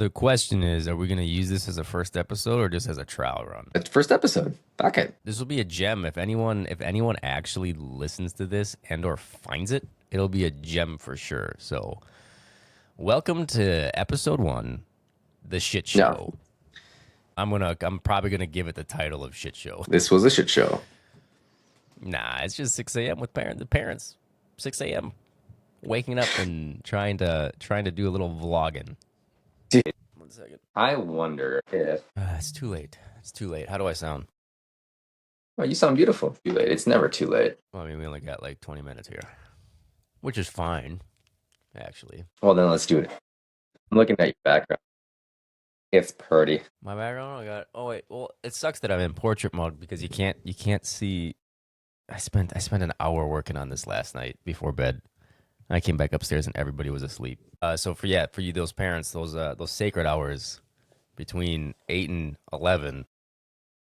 The question is, are we going to use this as a first episode or just as a trial run? It's first episode. Fuck it. This will be a gem. If anyone actually listens to this and or finds it, it'll be a gem for sure. So, welcome to episode 1, the shit show. Yeah. I'm probably gonna give it the title of shit show. This was a shit show. Nah, it's just 6 a.m. with the parents. 6 a.m. waking up and trying to do a little vlogging. Dude, 1 second. I wonder if It's too late. It's too late. How do I sound? well, you sound beautiful. Too late. It's never too late. Well, I mean, we only got like 20 minutes here, which is fine, actually. Well, then let's do it. I'm looking at your background. It's pretty. My background, I got. Oh wait, well, it sucks that I'm in portrait mode because you can't see. I spent an hour working on this last night before bed. I came back upstairs and everybody was asleep. So for you, those parents, those sacred hours between 8 and 11,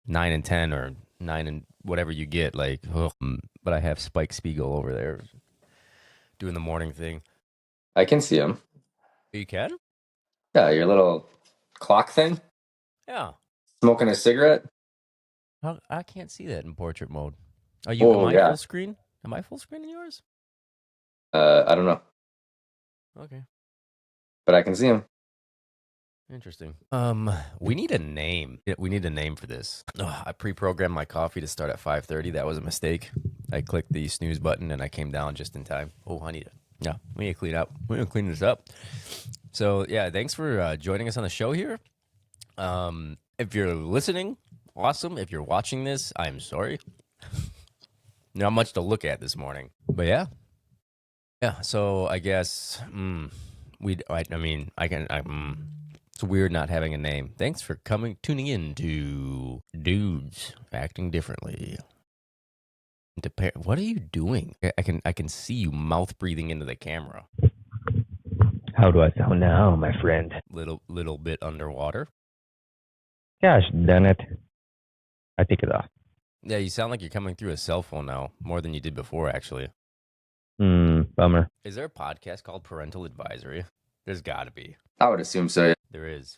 9 and 10, or 9 and whatever you get, like. Ugh. But I have Spike Spiegel over there doing the morning thing. I can see him. You can? Yeah, your little clock thing. Yeah. Smoking a cigarette. I can't see that in portrait mode. Are you? Am I full screen? Am I full screen in yours? I don't know. Okay. But I can see him. Interesting. We need a name. We need a name for this. I pre-programmed my coffee to start at 5:30. That was a mistake. I clicked the snooze button and I came down just in time. Oh, we need to clean up. We need to clean this up. So yeah, thanks for joining us on the show here. If you're listening, awesome. If you're watching this, I'm sorry. Not much to look at this morning, but yeah. So I guess it's weird not having a name. Thanks for tuning in to Dudes Acting Differently. What are you doing? I can see you mouth breathing into the camera. How do I sound now, my friend? Little bit underwater. Gosh, done it. I take it off. Yeah, you sound like you're coming through a cell phone now, more than you did before, actually. Bummer. Is there a podcast called Parental Advisory? There's got to be. I would assume so. Yeah. There is.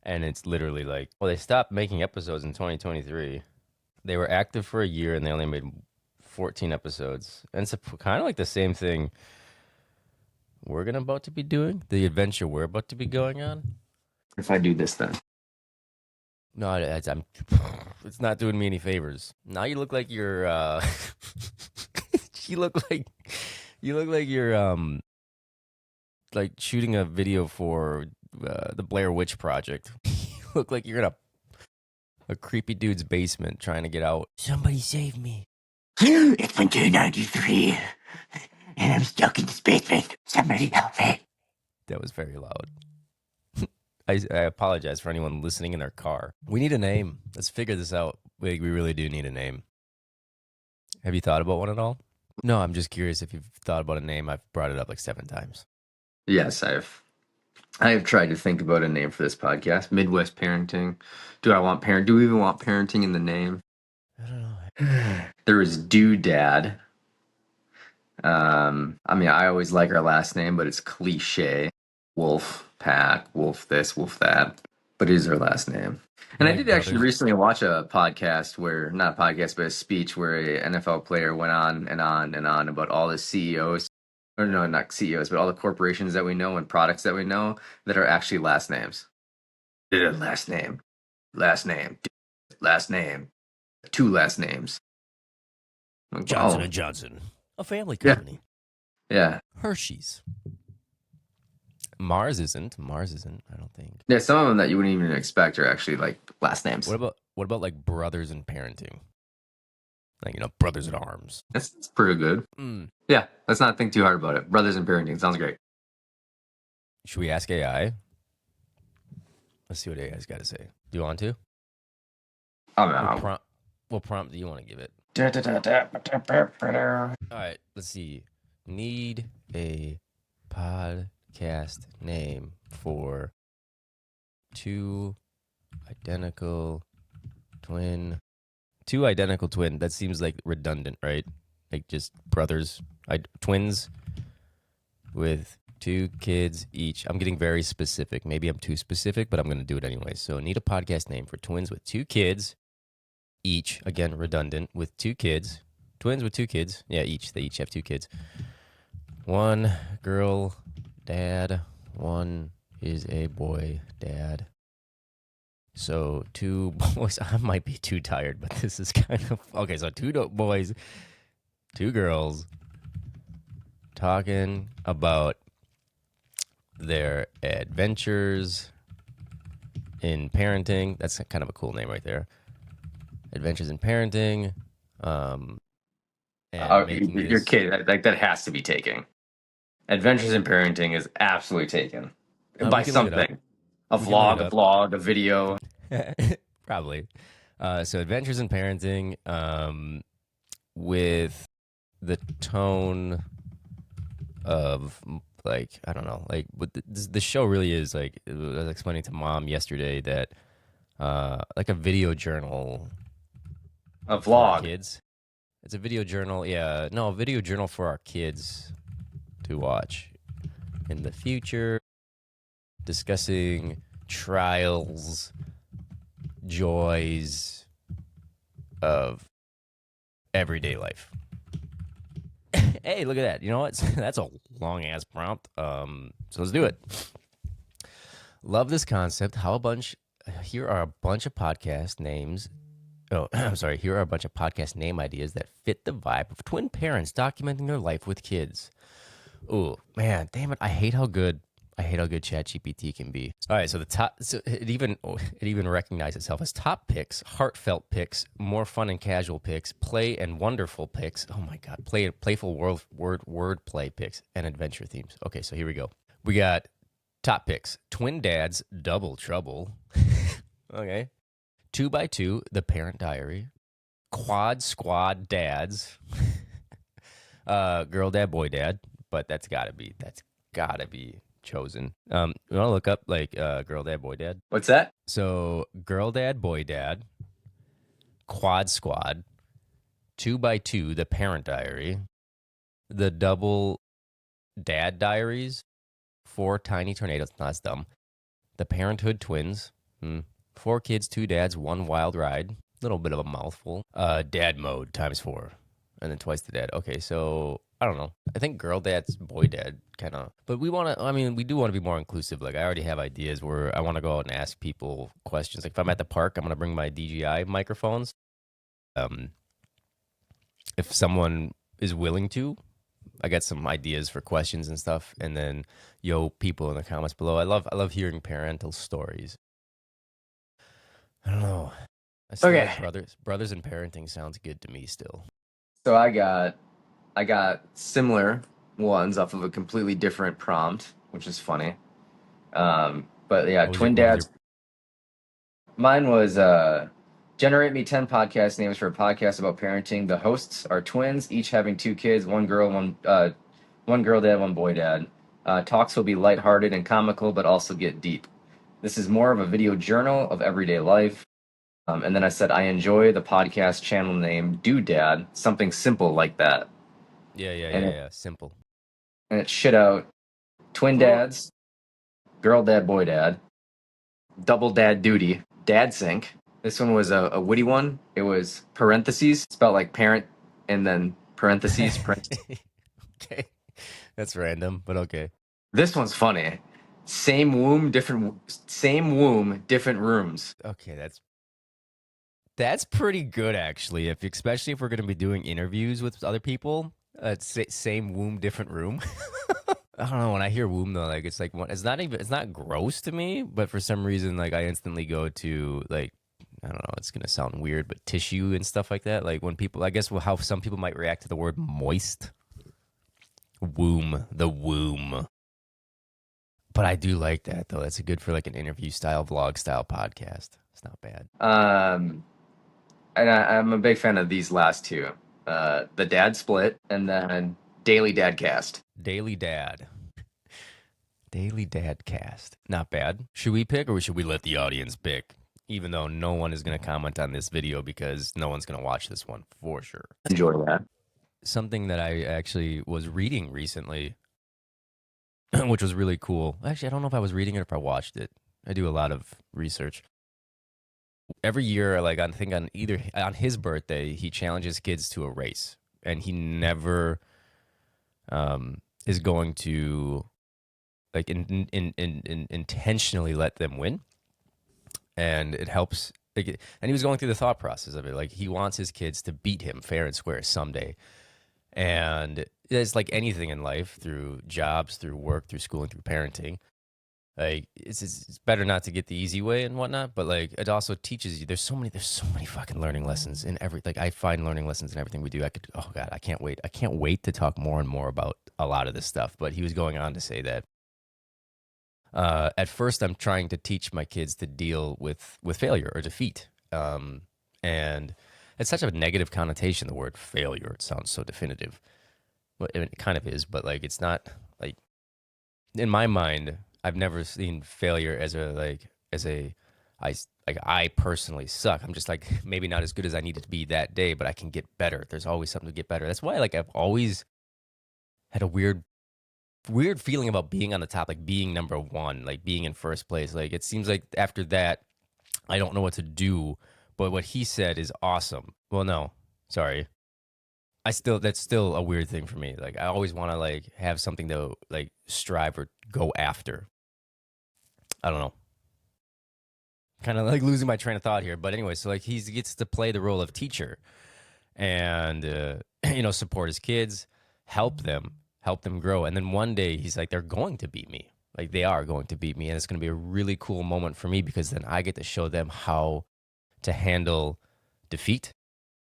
And it's literally like, well, they stopped making episodes in 2023. They were active for a year and they only made 14 episodes. And it's kind of like the same thing we're about to be doing, the adventure we're about to be going on. If I do this, then. No, it's not doing me any favors. Now you look like you're, you look like you're, like shooting a video for the Blair Witch Project. You look like you're in a creepy dude's basement trying to get out. Somebody save me. It's been 293, and I'm stuck in this basement. Somebody help me. That was very loud. I apologize for anyone listening in their car. We need a name. Let's figure this out. We really do need a name. Have you thought about one at all? No, I'm just curious if you've thought about a name. I've brought it up like 7 times. Yes, I have tried to think about a name for this podcast. Midwest Parenting. Do we even want parenting in the name? I don't know. There was Doodad. I always like our last name, but it's cliche. Wolf Pack, Wolf this, Wolf that. But it is our last name. And I did actually recently watch a podcast not a podcast, but a speech where an NFL player went on and on and on about all the CEOs, or no, not CEOs, but all the corporations that we know and products that we know that are actually last names. Last name, last name, last name, 2 last names. Johnson & Johnson, a family company. Yeah. Hershey's. Mars isn't. I don't think. Yeah, some of them that you wouldn't even expect are actually like last names. What about like brothers in parenting? Like, brothers in arms. That's pretty good. Yeah, let's not think too hard about it. Brothers in parenting sounds great. Should we ask AI? Let's see what AI's got to say. Do you want to? Oh no. What prompt do you want to give it? All right, let's see. Need a podcast name for 2 identical twin. That seems like redundant, right? Like just brothers, twins with 2 kids each. I'm getting very specific. Maybe I'm too specific, but I'm going to do it anyway. So need a podcast name for twins with 2 kids each. Again, redundant, with 2 kids. Twins with 2 kids. Yeah, each. They each have 2 kids. 1 girl dad. 1 is a boy dad. So 2 boys. I might be too tired, but this is kind of... Okay, so 2 boys, 2 girls talking about their adventures in parenting. That's kind of a cool name right there. Adventures in parenting. Your kid, like that has to be taken. Adventures in parenting is absolutely taken by something. A vlog, a video. Probably. So Adventures in Parenting, with the tone of, like, I don't know, like, what the show really is, like, I was explaining to Mom yesterday that, like a video journal. A for our vlog. kids. It's a video journal, yeah. No, a video journal for our kids to watch in the future, discussing trials, joys of everyday life. Hey, look at that. You know what? That's a long-ass prompt. So let's do it. Love this concept. Here are a bunch of podcast names. Oh, I'm sorry. Here are a bunch of podcast name ideas that fit the vibe of twin parents documenting their life with kids. Oh, man, damn it. I hate how good ChatGPT can be. All right, so it even recognized itself as top picks, heartfelt picks, more fun and casual picks, play and wonderful picks. Oh my God, playful word play picks, and adventure themes. Okay, so here we go. We got top picks: twin dads, double trouble. Okay, 2x2, the parent diary, quad squad dads, girl dad, boy dad. But that's gotta be chosen. You want to look up like girl dad, boy dad? What's that? So girl dad, boy dad, quad squad, 2x2, the parent diary, the double dad diaries, 4 tiny tornadoes. No, that's dumb. The parenthood twins, 4 kids, 2 dads, 1 wild ride. Little bit of a mouthful. Dad mode ×4, and then twice the dad. Okay, so I don't know. I think girl dad's boy dad kind of, but we do want to be more inclusive. Like, I already have ideas where I want to go out and ask people questions. Like, if I'm at the park, I'm going to bring my DJI microphones. If someone is willing to, I got some ideas for questions and stuff. And then, people in the comments below. I love hearing parental stories. I don't know. I still like brothers and parenting sounds good to me still. So I got similar ones off of a completely different prompt, which is funny. But yeah, twin dads. Mine was generate me 10 podcast names for a podcast about parenting. The hosts are twins, each having 2 kids, one girl dad, one boy dad. Talks will be lighthearted and comical, but also get deep. This is more of a video journal of everyday life. And then I said, I enjoy the podcast channel name Doodad, something simple like that. Yeah. Simple. And it shit out twin dads, girl dad, boy dad, double dad duty, dad sync. This one was a witty one. It was parentheses, spelled like parent, and then parentheses. Okay. That's random, but okay. This one's funny. Same womb, different rooms. Okay, that's pretty good, actually. Especially if we're going to be doing interviews with other people. Same womb, different room. I don't know. When I hear womb, though, like, it's not gross to me, but for some reason, like, I instantly go to, like, I don't know, it's going to sound weird, but tissue and stuff like that. Like, when people, I guess, how some people might react to the word moist. The womb. But I do like that, though. That's good for, like, an interview style, vlog style podcast. It's not bad. And I'm a big fan of these last 2. The dad split, and then daily dad cast. Daily dad cast. Not bad. Should we pick, or should we let the audience pick? Even though no one is going to comment on this video because no one's going to watch this one for sure. Enjoy that. Something that I actually was reading recently. which was really cool. Actually, I don't know if I was reading it or if I watched it. I do a lot of research. Every year, like I think on his birthday, he challenges kids to a race, and he never is going to like intentionally let them win, and it helps. Like, and he was going through the thought process of it. Like he wants his kids to beat him fair and square someday. And it's like anything in life, through jobs, through work, through school, and through parenting. Like it's better not to get the easy way and whatnot, but like it also teaches you. There's so many fucking learning lessons in every. Like I find learning lessons in everything we do. Oh God, I can't wait to talk more and more about a lot of this stuff. But he was going on to say that at first I'm trying to teach my kids to deal with failure or defeat, and it's such a negative connotation, the word failure. It sounds so definitive. Well, it kind of is, but like it's not. Like in my mind, I've never seen failure as I personally suck. I'm just like maybe not as good as I needed to be that day, but I can get better. There's always something to get better. That's why like I've always had a weird feeling about being on the top, like being number one, like being in first place. Like it seems like after that, I don't know what to do. But what he said is awesome. Well, no, sorry. That's still a weird thing for me. Like I always want to like have something to like strive or go after. I don't know. Kind of like losing my train of thought here. But anyway, so like he gets to play the role of teacher and, support his kids, help them grow. And then one day he's like, they're going to beat me. Like they are going to beat me. And it's going to be a really cool moment for me because then I get to show them how to handle defeat.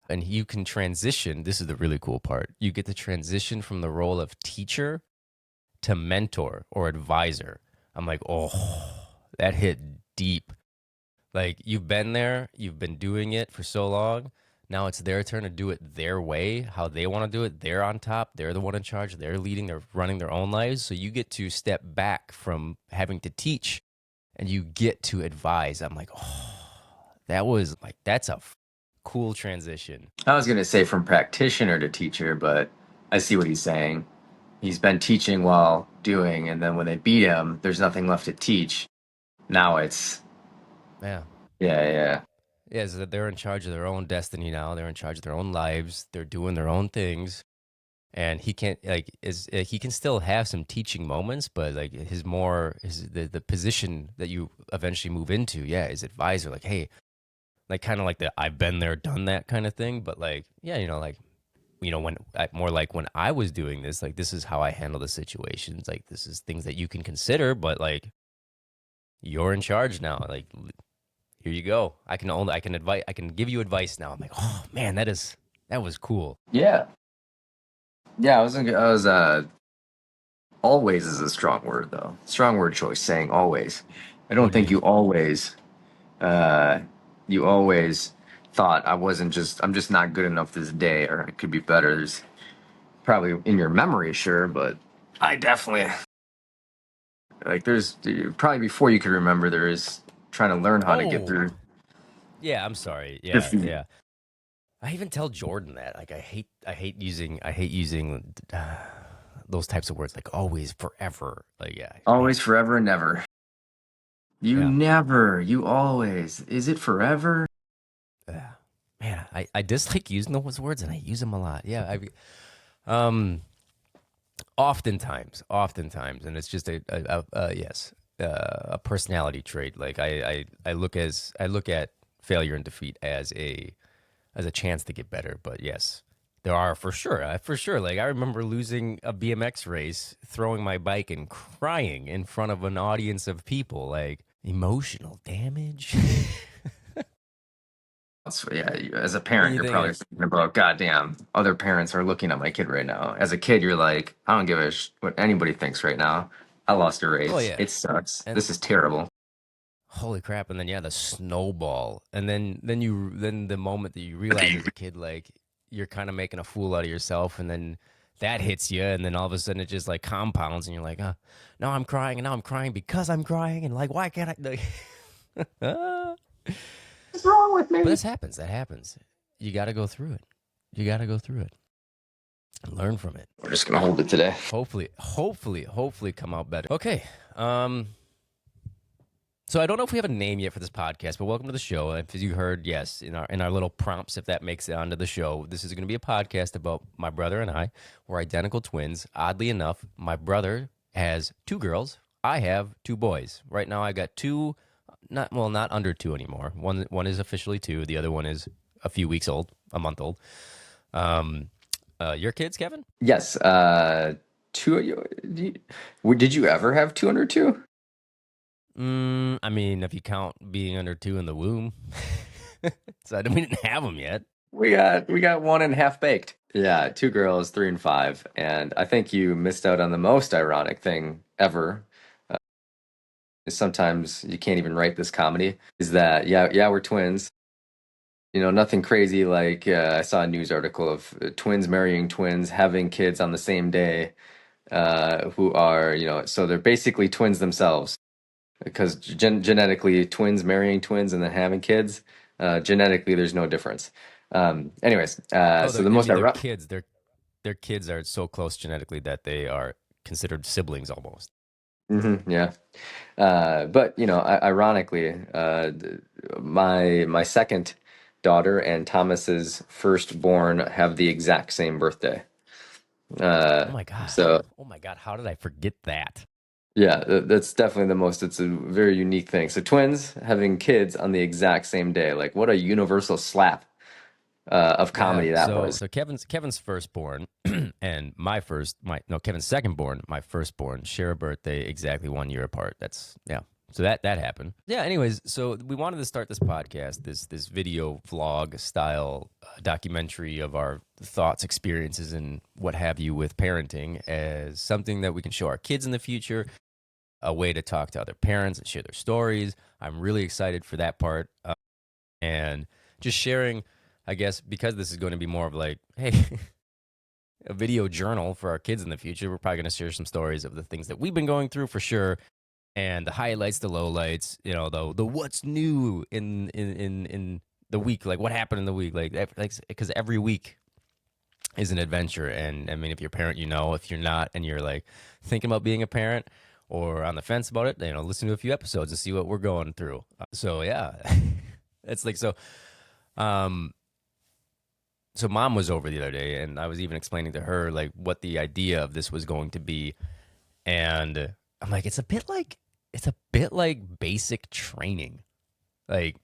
And you can transition. This is the really cool part. You get to transition from the role of teacher to mentor or advisor. I'm like, oh, that hit deep. Like you've been there, you've been doing it for so long. Now it's their turn to do it their way, how they want to do it. They're on top. They're the one in charge. They're leading. They're running their own lives. So you get to step back from having to teach and you get to advise. I'm like, oh, that's a cool transition. I was going to say from practitioner to teacher, but I see what he's saying. He's been teaching while doing, and then when they beat him, there's nothing left to teach. Now it's... Yeah. Yeah, so that they're in charge of their own destiny now. They're in charge of their own lives. They're doing their own things. And he can't he can still have some teaching moments, but like the position that you eventually move into, is advisor. Like, hey, like kind of like the I've been there, done that kind of thing. But like, when I was doing this, like this is how I handle the situations. Like this is things that you can consider, but like you're in charge now. Like here you go. I can give you advice now. I'm like, oh man, that was cool. Yeah. I was always is a strong word though. Strong word choice, saying always. I don't think you always thought I'm just not good enough this day, or it could be better. There's probably in your memory, sure, but I definitely like there's probably before you could remember there is trying to learn how to get through. Yeah, I'm sorry. Yeah. I even tell Jordan that. Like I hate using those types of words like always, forever. Like always, forever, and never. You always. Is it forever? Man, I dislike using those words and I use them a lot. Yeah, oftentimes, and it's just a personality trait. Like I look at failure and defeat as a chance to get better. But yes, there are for sure. Like I remember losing a BMX race, throwing my bike and crying in front of an audience of people. Like emotional damage. So, as a parent, you're probably thinking about, goddamn, other parents are looking at my kid right now. As a kid, you're like, I don't give a what anybody thinks right now. I lost a race. Oh, yeah. It sucks. And this is terrible. Holy crap! And then the snowball, and then the moment that you realize as a kid, like you're kind of making a fool out of yourself, and then that hits you, and then all of a sudden it just like compounds, and you're like, now I'm crying, and now I'm crying because I'm crying, and like why can't I? Like, what's wrong with me? But this happens. That happens. You got to go through it. Learn from it. We're just gonna hold it today. Hopefully come out better. Okay. So I don't know if we have a name yet for this podcast, but welcome to the show. As you heard, yes, in our little prompts, if that makes it onto the show, this is going to be a podcast about my brother and I. We're identical twins. Oddly enough, my brother has 2 girls. I have 2 boys. Right now, I got 2, not under 2 anymore. One is officially 2. The other one is a few weeks old, a month old. Your kids, Kevin? Yes. 2. Did you ever have 202? I mean, if you count being under 2 in the womb. So we didn't have them yet. We got 1 and half baked. Yeah, 2 girls, 3 and 5. And I think you missed out on the most ironic thing ever. Sometimes you can't even write this comedy. Is that we're twins. You know, nothing crazy like I saw a news article of twins marrying twins, having kids on the same day, who are, so they're basically twins themselves. Because genetically, twins marrying twins and then having kids, genetically, there's no difference. Anyways, so the most ironic kids, their kids are so close genetically that they are considered siblings almost. Mm-hmm, yeah, but ironically, my second daughter and Thomas's firstborn have the exact same birthday. Oh my god! Oh my god! How did I forget that? Yeah, that's definitely it's a very unique thing. So twins having kids on the exact same day, like what a universal slap of comedy that was. So Kevin's firstborn and Kevin's secondborn, my firstborn, share a birthday exactly 1 year apart. So that happened. Yeah. Anyways, so we wanted to start this podcast, this video vlog style documentary of our thoughts, experiences, and what have you with parenting as something that we can show our kids in the future, a way to talk to other parents and share their stories. I'm really excited for that part, and just sharing, I guess, because this is going to be more of like, hey, a video journal for our kids in the future. We're probably going to share some stories of the things that we've been going through for sure. And the highlights, the lowlights, the what's new in the week, like what happened in the week, like because every week is an adventure. And I mean, if you're a parent, if you're not, and you're like thinking about being a parent or on the fence about it, listen to a few episodes and see what we're going through. So yeah, it's like so. So mom was over the other day, and I was even explaining to her like what the idea of this was going to be, and I'm like, it's a bit like basic training. Like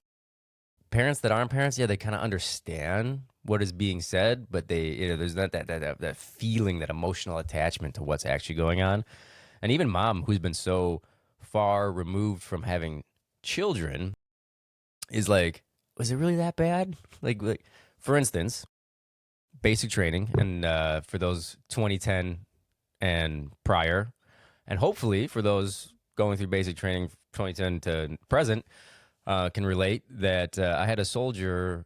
parents that aren't parents, yeah, they kind of understand what is being said, but they, there's not that feeling, that emotional attachment to what's actually going on. And even mom, who's been so far removed from having children, is like, was it really that bad? Like for instance, basic training, and for those 2010 and prior, and hopefully for those going through basic training 2010 to present, can relate that I had a soldier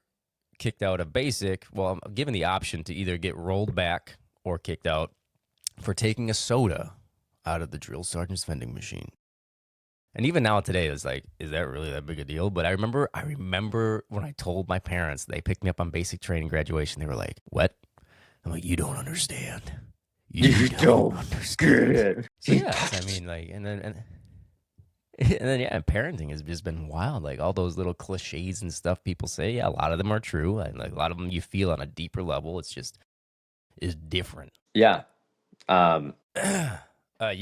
kicked out of basic. Well, I'm given the option to either get rolled back or kicked out for taking a soda out of the drill sergeant's vending machine. And even now today, it's like, is that really that big a deal? But I remember when I told my parents, they picked me up on basic training graduation. They were like, what? I'm like, you don't understand. You don't understand. So yeah, I mean, like, and then yeah, parenting has just been wild. Like all those little cliches and stuff people say, yeah, a lot of them are true, and like a lot of them you feel on a deeper level. It's just is different. Yeah. You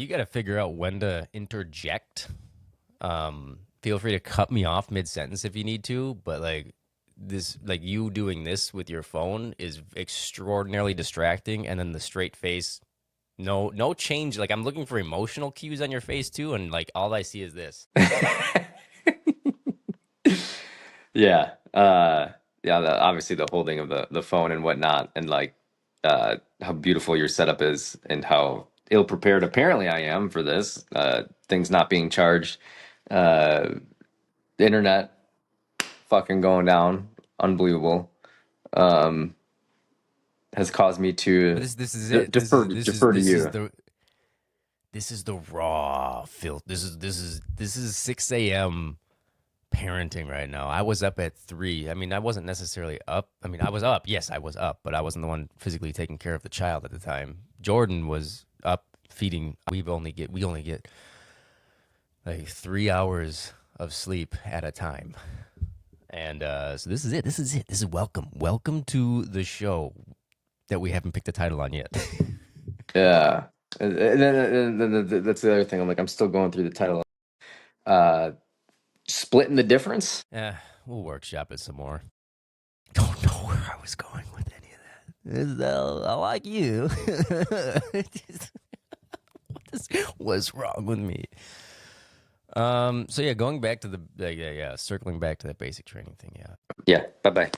got to figure out when to interject. Feel free to cut me off mid-sentence if you need to, but like this, like you doing this with your phone is extraordinarily distracting. And then the straight face, no change. Like I'm looking for emotional cues on your face too, and like all I see is this. Yeah. Obviously the holding of the phone and whatnot, and like how beautiful your setup is, and how ill prepared apparently I am for this. Things not being charged, the internet fucking going down, unbelievable. Has caused me to this is it. defer to you. This is the raw filth. This is 6 a.m. parenting right now. I was up at 3. I mean, I wasn't necessarily up. I mean, I was up. Yes, I was up, but I wasn't the one physically taking care of the child at the time. Jordan was up feeding. We only get like 3 hours of sleep at a time. And so this is it. This is welcome. Welcome to the show that we haven't picked a title on yet. Yeah. And then that's the other thing. I'm still going through the title. Splitting the difference. Yeah, we'll workshop it some more. Don't know where I was going with any of that. I like you. What's wrong with me? So yeah, going back to the circling back to that basic training thing. Yeah. Yeah. Bye-bye.